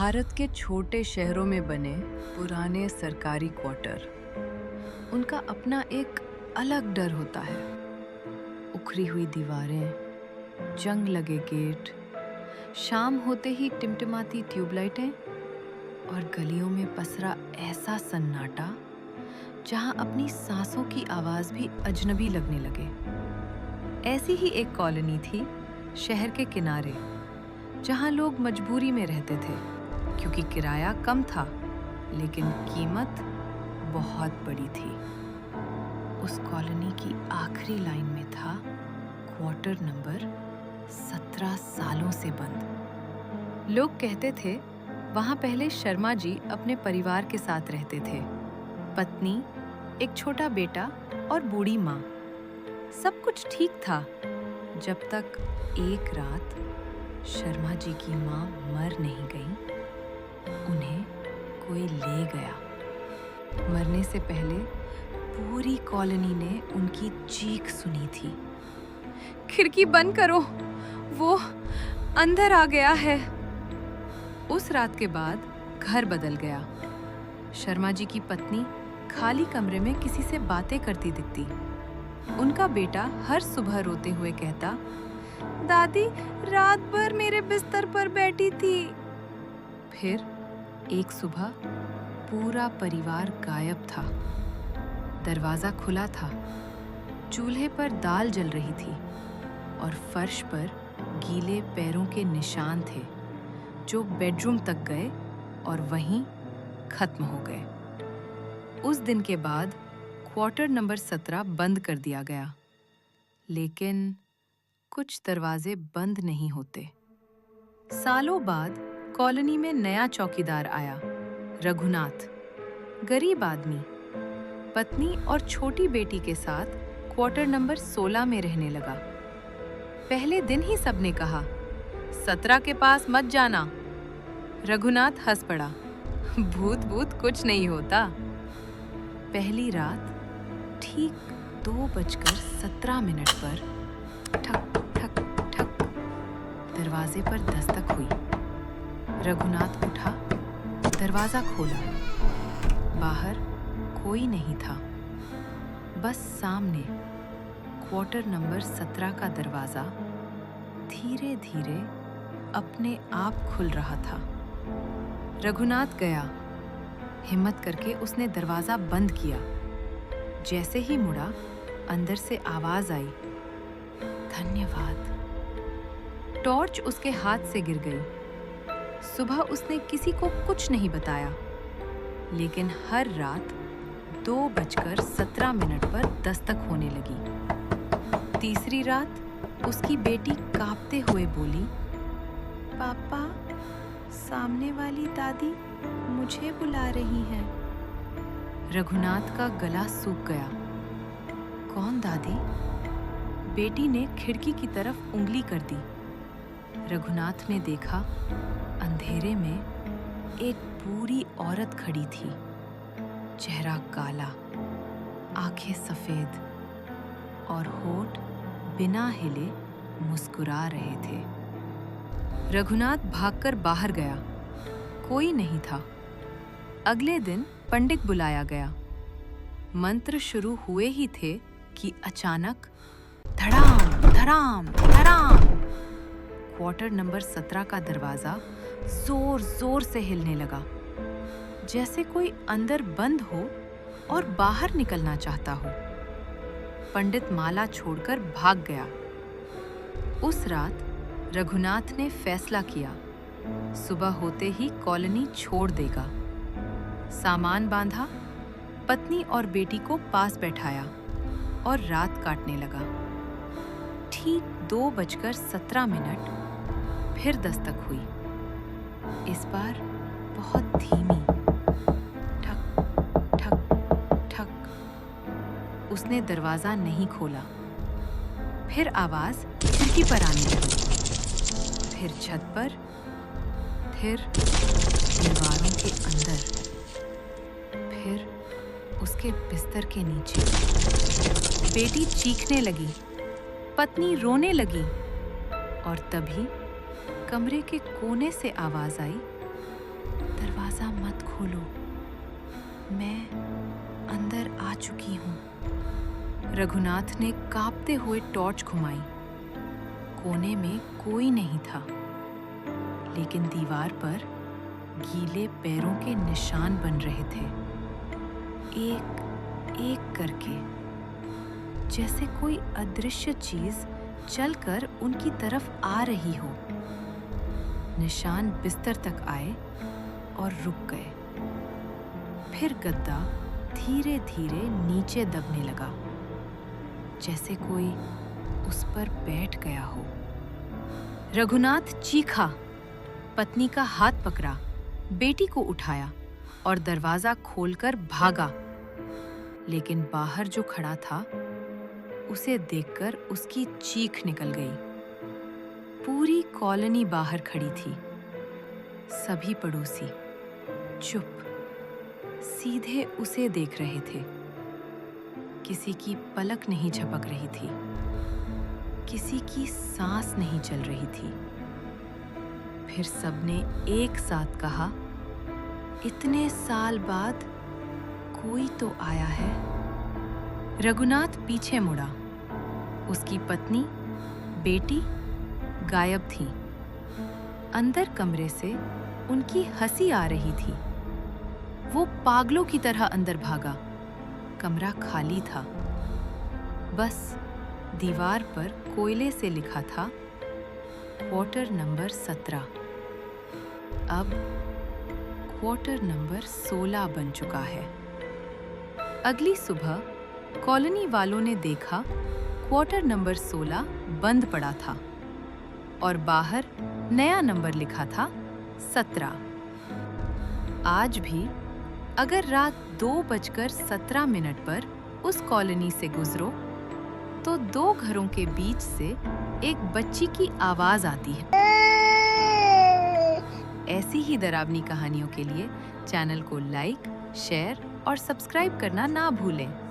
भारत के छोटे शहरों में बने पुराने सरकारी क्वार्टर, उनका अपना एक अलग डर होता है। उखड़ी हुई दीवारें, जंग लगे गेट, शाम होते ही टिमटिमाती ट्यूबलाइटें और गलियों में पसरा ऐसा सन्नाटा जहां अपनी सांसों की आवाज भी अजनबी लगने लगे। ऐसी ही एक कॉलोनी थी शहर के किनारे, जहां लोग मजबूरी में रहते थे क्योंकि किराया कम था, लेकिन कीमत बहुत बड़ी थी। उस कॉलोनी की आखिरी लाइन में था क्वार्टर नंबर 17 सालों से बंद। लोग कहते थे वहां पहले शर्मा जी अपने परिवार के साथ रहते थे, पत्नी, एक छोटा बेटा और बूढ़ी माँ। सब कुछ ठीक था जब तक एक रात शर्मा जी की माँ मर नहीं गई, उन्हें कोई ले गया। मरने से पहले पूरी कॉलोनी ने उनकी चीख सुनी थी, खिड़की बंद करो, वो अंदर आ गया है। उस रात के बाद घर बदल गया। शर्मा जी की पत्नी खाली कमरे में किसी से बातें करती दिखती। उनका बेटा हर सुबह रोते हुए कहता, दादी रात भर मेरे बिस्तर पर बैठी थी। फिर एक सुबह पूरा परिवार गायब था। दरवाजा खुला था, चूल्हे पर दाल जल रही थी और फर्श पर गीले पैरों के निशान थे जो बेडरूम तक गए और वहीं खत्म हो गए। उस दिन के बाद क्वार्टर नंबर 17 बंद कर दिया गया, लेकिन कुछ दरवाजे बंद नहीं होते। सालों बाद कॉलोनी में नया चौकीदार आया, रघुनाथ। गरीब आदमी, पत्नी और छोटी बेटी के साथ क्वार्टर नंबर 16 में रहने लगा। पहले दिन ही सबने कहा, 17 के पास मत जाना। रघुनाथ हंस पड़ा, भूत भूत कुछ नहीं होता। पहली रात ठीक 2:17 पर ठक ठक ठक दरवाजे पर दस्तक हुई। रघुनाथ उठा, दरवाजा खोला। बाहर कोई नहीं था, बस सामने क्वार्टर नंबर 17 का दरवाजा धीरे धीरे अपने आप खुल रहा था। रघुनाथ गया, हिम्मत करके उसने दरवाजा बंद किया। जैसे ही मुड़ा, अंदर से आवाज आई, धन्यवाद। टॉर्च उसके हाथ से गिर गई। सुबह उसने किसी को कुछ नहीं बताया, लेकिन हर रात 2:17 पर दस्तक होने लगी। तीसरी रात उसकी बेटी कांपते हुए बोली, पापा, सामने वाली दादी मुझे बुला रही हैं। रघुनाथ का गला सूख गया। कौन दादी? बेटी ने खिड़की की तरफ उंगली कर दी। रघुनाथ ने देखा, अंधेरे में एक बूढ़ी औरत खड़ी थी। चेहरा काला, आंखें सफेद और होठ बिना हिले मुस्कुरा रहे थे। रघुनाथ भागकर बाहर गया, कोई नहीं था। अगले दिन पंडित बुलाया गया। मंत्र शुरू हुए ही थे कि अचानक धड़ाम धड़ाम धड़ाम क्वार्टर नंबर 17 का दरवाजा जोर जोर से हिलने लगा, जैसे कोई अंदर बंद हो और बाहर निकलना चाहता हो। पंडित माला छोड़कर भाग गया। उस रात रघुनाथ ने फैसला किया, सुबह होते ही कॉलोनी छोड़ देगा। सामान बांधा, पत्नी और बेटी को पास बैठाया और रात काटने लगा। ठीक 2:17 फिर दस्तक हुई। इस बार बहुत धीमी, ठक ठक ठक। उसने दरवाजा नहीं खोला। फिर आवाज खिड़की पर आने लगी, फिर छत पर, फिर दीवारों के अंदर, फिर उसके बिस्तर के नीचे। बेटी चीखने लगी, पत्नी रोने लगी और तभी कमरे के कोने से आवाज आई, मैं अंदर आ चुकी हूँ। रघुनाथ ने कांपते हुए टॉर्च घुमाई। कोने में कोई नहीं था, लेकिन दीवार पर गीले पैरों के निशान बन रहे थे, एक एक करके, जैसे कोई अदृश्य चीज चलकर उनकी तरफ आ रही हो। निशान बिस्तर तक आए और रुक गए। फिर गद्दा धीरे धीरे नीचे दबने लगा, जैसे कोई उस पर बैठ गया हो। रघुनाथ चीखा, पत्नी का हाथ पकड़ा, बेटी को उठाया और दरवाजा खोलकर भागा। लेकिन बाहर जो खड़ा था, उसे देखकर उसकी चीख निकल गई। पूरी कॉलोनी बाहर खड़ी थी। सभी पड़ोसी चुप, सीधे उसे देख रहे थे। किसी की पलक नहीं झपक रही थी, किसी की सांस नहीं चल रही थी। फिर सबने एक साथ कहा, इतने साल बाद कोई तो आया है। रघुनाथ पीछे मुड़ा। उसकी पत्नी, बेटी गायब थी। अंदर कमरे से उनकी हंसी आ रही थी। वो पागलों की तरह अंदर भागा। कमरा खाली था। बस दीवार पर कोयले से लिखा था, क्वार्टर नंबर 17। अब क्वार्टर नंबर 16 बन चुका है। अगली सुबह कॉलोनी वालों ने देखा, क्वार्टर नंबर 16 बंद पड़ा था और बाहर नया नंबर लिखा था 17। आज भी अगर रात 2:17 पर उस कॉलोनी से गुजरो तो 2 घरों के बीच से एक बच्ची की आवाज आती है। ऐसी ही डरावनी कहानियों के लिए चैनल को लाइक, शेयर और सब्सक्राइब करना ना भूलें।